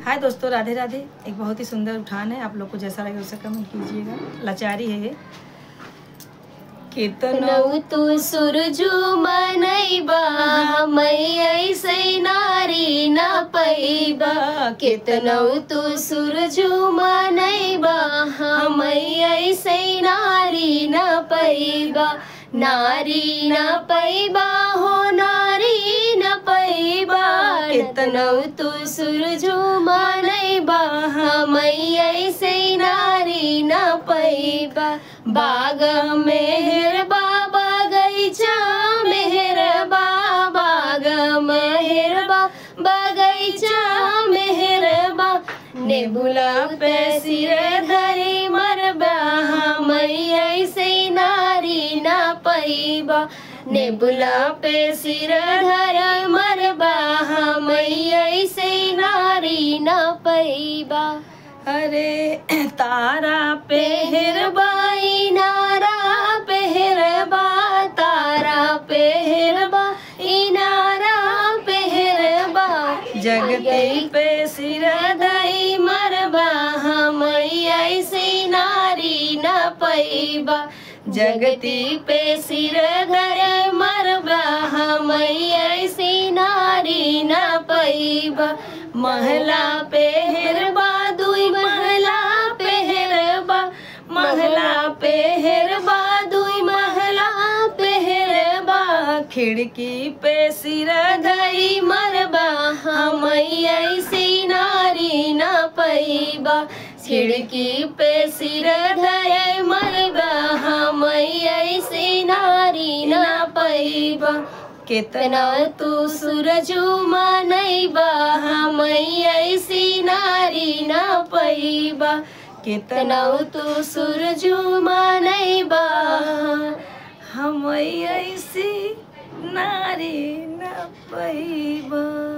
हाय दोस्तों, राधे राधे। एक बहुत ही सुंदर उठान है, आप लोग को जैसा लगे उससे कमेंट कीजिएगा। लाचारी है ये। कितनौ तू सुरजू मनैबा मैं ऐसे नारी न पैबा। कितनौ तू सुरजू मनैबा हम ऐसे नारी न पैबा। नारी न पैबा हो नारी न पैबा। कितनौ तू सुरजू मनैबा हम ऐसे नारी न पैबा। बाग मेहरबा बगैचा मेहरबा। बाग मेहरबा बगैचा मेहरबा। नेबुला पे सिर धरी मरबा हम ऐसे नारी न पैबा। नेबुला पे सिर धर मरबा हम ऐसे नारी न पैबा। अरे तारा पेहरबा इनारा पेहरबा। तारा पेहरबा इनारा पेहरबा। जगती पे सिर धई मरबा हम ऐसे नारी न पैबा। जगती पे सिर धर मरबा हम ऐसे नारी न पैबा। महला पेहरबा दुई महला पेहरबा। महला पेहरबा दुई महला पेहरबा। खिड़की पे सिर धई मरबा हम ऐसे नारी न पैबा। खिड़की पे सिर धय मरबा हम ऐसे नारी न पैबा। कितना तू सूरजू मनैबा हम ऐसी नारी न पैबा। कितना तू सूरजू मनैबा हम ऐसी नारी न पैबा।